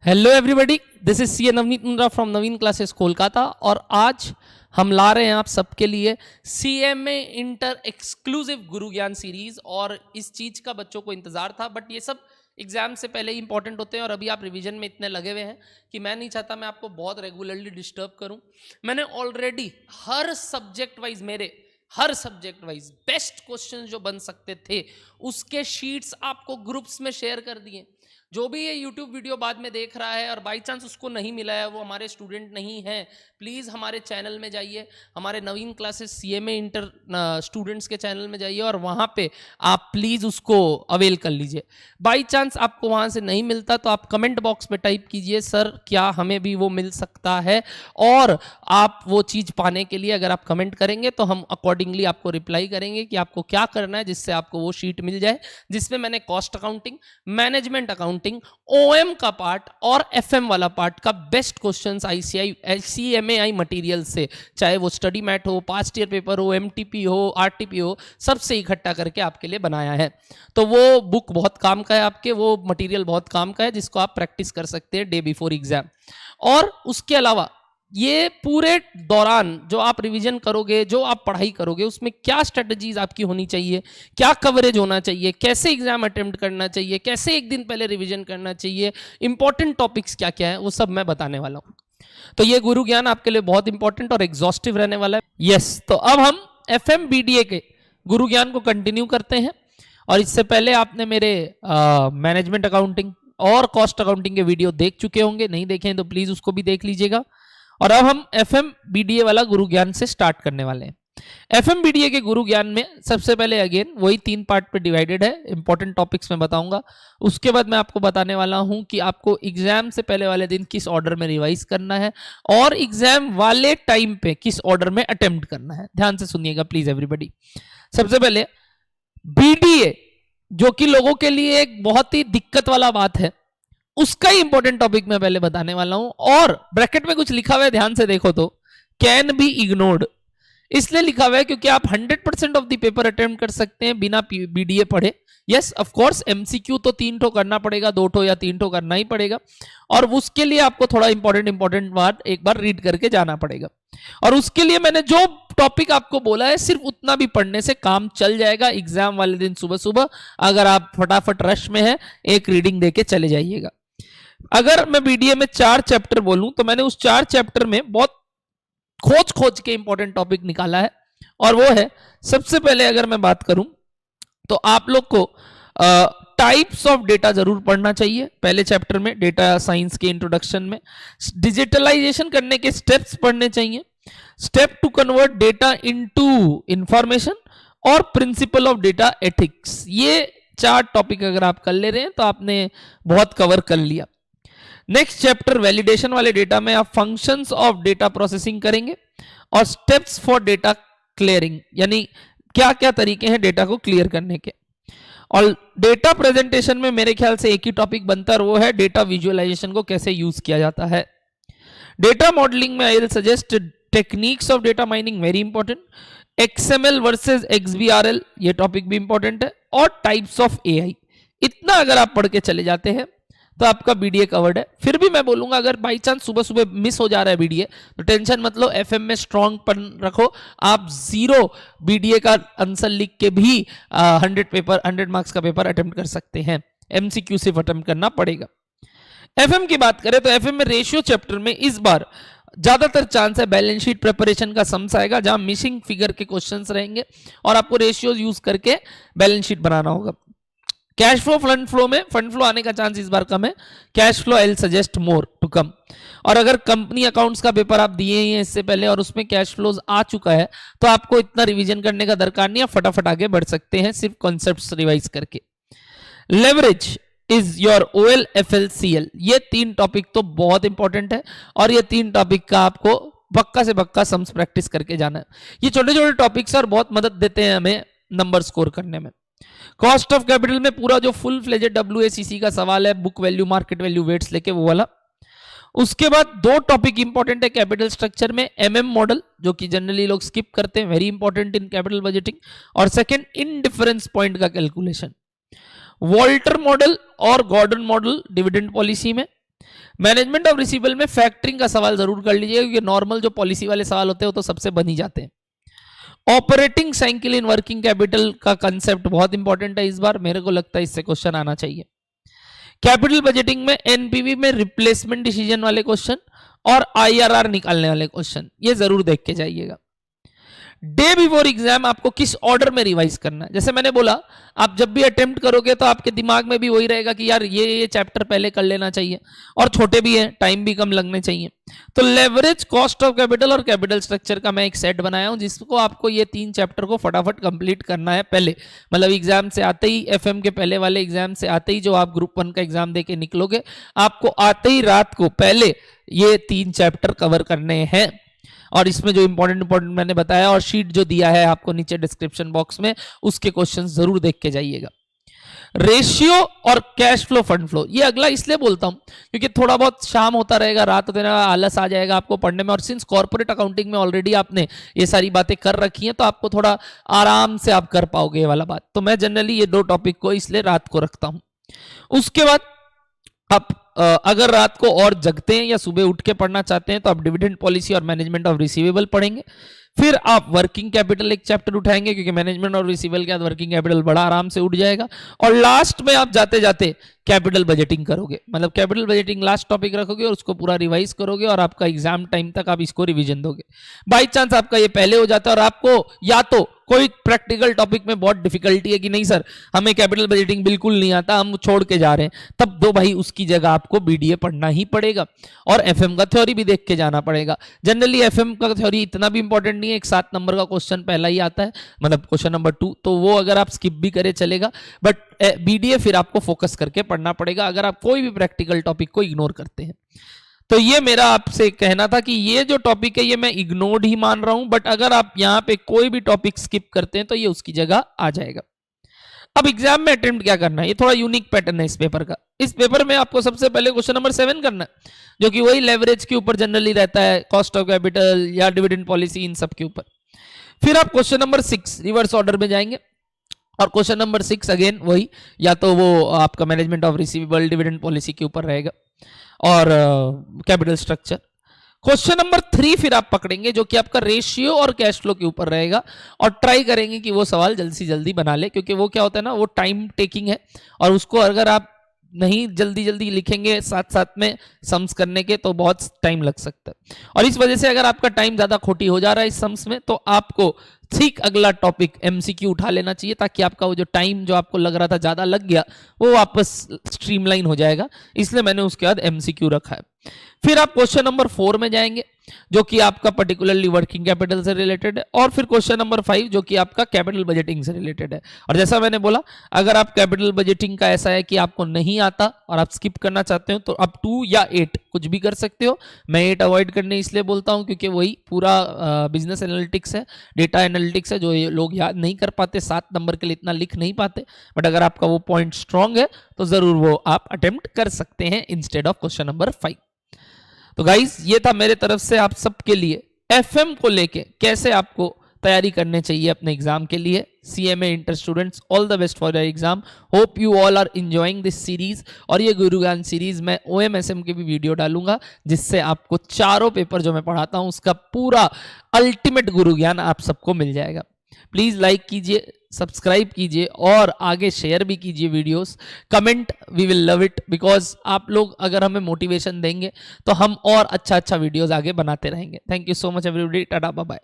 Hello everybody, this is C Navneet Mundra from Naveen classes Kolkata. और आज हम ला रहे हैं आप सबके लिए CMA इंटर एक्सक्लूसिव गुरु ज्ञान सीरीज। और इस चीज का बच्चों को इंतजार था, बट ये सब एग्जाम से पहले ही इंपॉर्टेंट होते हैं। और अभी आप रिवीजन में इतने लगे हुए हैं कि मैं नहीं चाहता मैं आपको बहुत रेगुलरली डिस्टर्ब करूं। मैंने ऑलरेडी हर सब्जेक्ट वाइज बेस्ट क्वेश्चन जो बन सकते थे उसके शीट्स आपको ग्रुप्स में शेयर कर दिए। जो भी ये YouTube वीडियो बाद में देख रहा है और बाई चांस उसको नहीं मिला है, वो हमारे स्टूडेंट नहीं है, प्लीज़ हमारे चैनल में जाइए, हमारे नवीन क्लासेस CMA इंटर स्टूडेंट्स के चैनल में जाइए और वहाँ पे आप प्लीज़ उसको अवेल कर लीजिए। बाई चांस आपको वहाँ से नहीं मिलता तो आप कमेंट बॉक्स में टाइप कीजिए सर क्या हमें भी वो मिल सकता है, और आप वो चीज़ पाने के लिए अगर आप कमेंट करेंगे तो हम अकॉर्डिंगली आपको रिप्लाई करेंगे कि आपको क्या करना है जिससे आपको वो शीट मिल जाए, जिसमें मैंने cost accounting, management accounting, OM का पार्ट और FM वाला पार्ट का बेस्ट क्वेश्चंस CMAI मटेरियल से, चाहे वो स्टडी मैट हो, पास्ट ईयर पेपर हो, MTP हो, RTP हो, सबसे इकट्ठा करके आपके लिए बनाया है। तो वो बुक बहुत काम का है आपके, वो मटेरियल बहुत काम का है जिसको आप प्रैक्टिस कर सकते हैं डे बिफोर एग्जाम। और उसके अलावा ये पूरे दौरान जो आप रिवीजन करोगे, जो आप पढ़ाई करोगे, उसमें क्या स्ट्रेटजीज आपकी होनी चाहिए, क्या कवरेज होना चाहिए, कैसे एग्जाम अटेम्प्ट करना चाहिए, कैसे एक दिन पहले रिवीजन करना चाहिए, इंपॉर्टेंट टॉपिक्स क्या क्या है, वो सब मैं बताने वाला हूं। तो ये गुरु ज्ञान आपके लिए बहुत इंपॉर्टेंट और एग्जॉस्टिव रहने वाला है। यस, तो अब हम FMBDA के गुरु ज्ञान को कंटिन्यू करते हैं। और इससे पहले आपने मेरे मैनेजमेंट अकाउंटिंग और कॉस्ट अकाउंटिंग के वीडियो देख चुके होंगे, नहीं देखे हैं तो प्लीज उसको भी देख लीजिएगा। और अब हम FMBDA वाला गुरु ज्ञान से स्टार्ट करने वाले हैं। FMBDA के गुरु ज्ञान में सबसे पहले अगेन वही 3 पार्ट पे डिवाइडेड है, इंपॉर्टेंट टॉपिक्स में बताऊंगा। उसके बाद मैं आपको बताने वाला हूं कि आपको एग्जाम से पहले वाले दिन किस ऑर्डर में रिवाइज करना है और एग्जाम वाले टाइम पे किस ऑर्डर में अटेम्प्ट करना है। ध्यान से सुनिएगा प्लीज एवरीबॉडी। सबसे पहले BDA, जो कि लोगों के लिए एक बहुत ही दिक्कत वाला बात है, उसका ही इंपॉर्टेंट टॉपिक मैं पहले बताने वाला हूं। और ब्रैकेट में कुछ लिखा हुआ है, ध्यान से देखो तो, कैन बी इग्नोर्ड इसलिए लिखा हुआ है क्योंकि आप 100% ऑफ द पेपर अटेम्प्ट कर सकते हैं बिना BDA पढ़े। यस ऑफ कोर्स MCQ तो 3 ठो करना पड़ेगा, 2 ठो या 3 ठो करना ही पड़ेगा, और उसके लिए आपको थोड़ा इंपॉर्टेंट बात एक बार रीड करके जाना पड़ेगा। और उसके लिए मैंने जो टॉपिक आपको बोला है सिर्फ उतना भी पढ़ने से काम चल जाएगा। एग्जाम वाले दिन सुबह सुबह अगर आप फटाफट रश में है, एक रीडिंग देके चले जाइएगा। अगर मैं BDA में 4 चैप्टर बोलूं तो मैंने उस 4 चैप्टर में बहुत खोज के इंपॉर्टेंट टॉपिक निकाला है, और वो है, सबसे पहले अगर मैं बात करूं तो आप लोग को टाइप्स ऑफ डेटा जरूर पढ़ना चाहिए। पहले चैप्टर में डेटा साइंस के इंट्रोडक्शन में डिजिटलाइजेशन करने के स्टेप्स पढ़ने चाहिए, step to convert data into information, और प्रिंसिपल ऑफ डेटा एथिक्स। ये 4 टॉपिक अगर आप कर ले रहे हैं तो आपने बहुत कवर कर लिया। नेक्स्ट चैप्टर वैलिडेशन वाले डेटा में आप फंक्शंस ऑफ डेटा प्रोसेसिंग करेंगे और स्टेप्स फॉर डेटा क्लियरिंग, यानी क्या क्या तरीके हैं डेटा को क्लियर करने के। और डेटा प्रेजेंटेशन में मेरे ख्याल से एक ही टॉपिक बनता है, और वो है डेटा विजुअलाइजेशन को कैसे यूज किया जाता है। डेटा मॉडलिंग में आई will suggest techniques of data mining, very important. XML versus XBRL, ये टॉपिक भी इंपॉर्टेंट है। और टाइप्स ऑफ AI, इतना अगर आप पढ़ के चले जाते हैं तो आपका BDA कवर्ड है। फिर भी मैं बोलूंगा अगर बाई चांस सुबह सुबह मिस हो जा रहा है BDA तो टेंशन मत लो, FM में स्ट्रॉन्ग पन रखो। आप 0 BDA का आंसर लिख के भी 100 मार्क्स का पेपर अटेम्प्ट कर सकते हैं। MCQ सिर्फ अटेम्प्ट करना पड़ेगा। FM की बात करें तो FM में रेशियो चैप्टर में इस बार ज्यादातर चांस है बैलेंस शीट प्रिपरेशन का सम्स आएगा, जहां मिसिंग फिगर के क्वेश्चंस रहेंगे और आपको रेशियोज यूज करके बैलेंस शीट बनाना होगा। कैश फ्लो फंड फ्लो में फंड फ्लो आने का चांस इस बार कम है। Cash flow I will suggest more to come. और अगर कंपनी अकाउंट्स का पेपर आप दिए ही हैं इससे पहले और उसमें कैश फ्लोज आ चुका है तो आपको इतना रिवीजन करने का दरकार नहीं है, फटाफट आगे बढ़ सकते हैं सिर्फ कॉन्सेप्ट्स रिवाइज करके। लेवरेज इज योर OLFLCL, ये 3 टॉपिक तो बहुत इंपॉर्टेंट है और ये 3 टॉपिक का आपको पक्का से पक्का सम्स प्रैक्टिस करके जाना है। ये छोटे छोटे टॉपिक्स और बहुत मदद देते हैं हमें नंबर स्कोर करने में। कॉस्ट ऑफ कैपिटल में पूरा जो फुल फ्लेजेड WACC का सवाल है, book value, market value, weights लेके वो वाला। उसके बाद 2 टॉपिक इंपॉर्टेंट है कैपिटल स्ट्रक्चर में, MM मॉडल जो कि जनरली लोग स्किप करते हैं, very important in capital budgeting. और सेकंड इंडिफरेंस पॉइंट का कैलकुलेशन। वॉल्टर मॉडल और गॉर्डन मॉडल डिविडेंड पॉलिसी में, मैनेजमेंट ऑफ रिसीवेबल में फैक्टरिंग का सवाल जरूर कर लीजिएगा, क्योंकि नॉर्मल जो पॉलिसी वाले सवाल होते हैं वो तो सबसे बन ही जाते हैं। Operating cycle in working capital का कंसेप्ट बहुत इंपॉर्टेंट है, इस बार मेरे को लगता है इससे क्वेश्चन आना चाहिए। कैपिटल बजटिंग में एनपीवी में रिप्लेसमेंट डिसीजन वाले क्वेश्चन और आईआरआर निकालने वाले क्वेश्चन ये जरूर देख के जाइएगा। डे बिफोर एग्जाम आपको किस ऑर्डर में रिवाइज करना है, जैसे मैंने बोला आप जब भी अटेम्प्ट करोगे तो आपके दिमाग में भी वही रहेगा कि यार ये चैप्टर पहले कर लेना चाहिए, और छोटे भी हैं, टाइम भी कम लगने चाहिए। तो लेवरेज, कॉस्ट ऑफ कैपिटल और कैपिटल स्ट्रक्चर का मैं एक सेट बनाया हूं, जिसको आपको ये 3 चैप्टर को फटाफट कंप्लीट करना है पहले, मतलब एग्जाम से आते ही, एफएम के पहले वाले एग्जाम से आते ही, जो आप ग्रुप 1 का एग्जाम देके निकलोगे, आपको आते ही रात को पहले ये 3 चैप्टर कवर करने हैं। और इसमें जो इंपॉर्टेंट मैंने बताया और शीट जो दिया है आपको नीचे डिस्क्रिप्शन बॉक्स में, उसके क्वेश्चंस जरूर देख के जाइएगा। रेशियो और कैश फ्लो, फंड फ्लो, ये अगला इसलिए बोलता हूं क्योंकि थोड़ा बहुत शाम होता रहेगा, रात होते रहेगा, आलस आ जाएगा आपको पढ़ने में, और सिंस कॉर्पोरेट अकाउंटिंग में ऑलरेडी आपने ये सारी बातें कर रखी हैं तो आपको थोड़ा आराम से आप कर पाओगे ये वाला बात। तो मैं जनरली ये 2 टॉपिक को इसलिए रात को रखता हूं। उसके बाद आप अगर रात को और जगते हैं या सुबह उठ के पढ़ना चाहते हैं तो आप डिविडेंड पॉलिसी और मैनेजमेंट ऑफ रिसीवेबल पढ़ेंगे। फिर आप वर्किंग कैपिटल एक चैप्टर उठाएंगे, क्योंकि मैनेजमेंट और रिसीवेबल के बाद वर्किंग कैपिटल बड़ा आराम से उठ जाएगा। और लास्ट में आप जाते जाते कैपिटल बजटिंग करोगे, मतलब कैपिटल बजटिंग लास्ट टॉपिक रखोगे और उसको पूरा रिवाइज करोगे, और आपका एग्जाम टाइम तक आप इसको रिवीजन दोगे। बाई चांस आपका ये पहले हो जाता है और आपको या तो कोई प्रैक्टिकल टॉपिक में बहुत डिफिकल्टी है कि नहीं सर हमें कैपिटल बजटिंग बिल्कुल नहीं आता, हम छोड़ के जा रहे हैं, तब दो भाई उसकी जगह आपको बीडीए पढ़ना ही पड़ेगा और एफएम का थ्योरी भी देख के जाना पड़ेगा। जनरली एफएम का थ्योरी इतना भी इंपॉर्टेंट नहीं है, एक 7 नंबर का क्वेश्चन पहला ही आता है, मतलब क्वेश्चन नंबर 2, तो वो अगर आप स्किप भी करे चलेगा, बट बीडीए फिर आपको फोकस करके पढ़ना पड़ेगा अगर आप कोई भी प्रैक्टिकल टॉपिक को इग्नोर करते हैं। तो ये मेरा आपसे कहना था कि ये जो टॉपिक है ये मैं इग्नोर्ड ही मान रहा हूं, बट अगर आप यहां पे कोई भी टॉपिक स्किप करते हैं तो ये उसकी जगह आ जाएगा। अब एग्जाम में अटेम्प्ट क्या करना है, ये थोड़ा यूनिक पैटर्न है इस पेपर का। इस पेपर में आपको सबसे पहले क्वेश्चन नंबर 7 करना है, जो कि वही लेवरेज के ऊपर जनरली रहता है, कॉस्ट ऑफ कैपिटल या डिविडेंड पॉलिसी, इन सब के ऊपर। फिर आप क्वेश्चन नंबर 6 रिवर्स ऑर्डर में जाएंगे, और क्वेश्चन नंबर 6 अगेन वही, या तो वो आपका management of receivable, dividend policy के ऊपर रहेगा और कैपिटल स्ट्रक्चर। क्वेश्चन नंबर 3 फिर आप पकड़ेंगे, जो कि आपका रेशियो और कैश फ्लो के ऊपर रहेगा, और ट्राई करेंगे कि वो सवाल जल्दी से जल्दी बना ले, क्योंकि वो क्या होता है ना, वो टाइम टेकिंग है, और उसको अगर आप नहीं जल्दी जल्दी लिखेंगे साथ साथ में सम्स करने के तो बहुत टाइम लग सकता है। और इस वजह से अगर आपका टाइम ज्यादा खोटी हो जा रहा है इस सम्स में, तो आपको ठीक अगला टॉपिक एमसीक्यू उठा लेना चाहिए, ताकि आपका वो जो टाइम जो आपको लग रहा था ज्यादा लग गया वो वापस स्ट्रीमलाइन हो जाएगा, इसलिए मैंने उसके बाद एमसीक्यू रखा है। फिर आप क्वेश्चन नंबर 4 में जाएंगे, जो कि आपका पर्टिकुलरली वर्किंग कैपिटल से रिलेटेड है, और फिर क्वेश्चन नंबर 5 जो कि आपका कैपिटल बजटिंग से रिलेटेड है। और जैसा मैंने बोला, अगर आप कैपिटल बजटिंग का ऐसा है कि आपको नहीं आता और आप स्किप करना चाहते हो, तो आप 2 या 8 कुछ भी कर सकते हो। मैं 8 अवॉइड करने इसलिए बोलता हूं क्योंकि वही पूरा बिजनेस एनालिटिक्स है, डेटा एनालिटिक्स है, जो ये लोग याद नहीं कर पाते, 7 नंबर के लिए इतना लिख नहीं पाते, बट अगर आपका वो पॉइंट स्ट्रांग है तो जरूर वो आप अटेम्प्ट कर सकते हैं इंस्टेड ऑफ क्वेश्चन नंबर 5। तो गाइस ये था मेरे तरफ से आप सबके लिए एफएम को लेके कैसे आपको तैयारी करने चाहिए अपने एग्जाम के लिए। CMA inter students, all the best for your exam. Hope you all are enjoying this series. और ये गुरु ज्ञान सीरीज मैं ओएमएसएम के भी वीडियो डालूंगा, जिससे आपको चारों पेपर जो मैं पढ़ाता हूं उसका पूरा अल्टीमेट गुरु ज्ञान आप सबको मिल जाएगा। प्लीज लाइक कीजिए, सब्सक्राइब कीजिए और आगे शेयर भी कीजिए videos, comment, we will love it, because आप लोग अगर हमें मोटिवेशन देंगे तो हम और अच्छा अच्छा वीडियोस आगे बनाते रहेंगे। Thank you so much everybody, tata bye bye.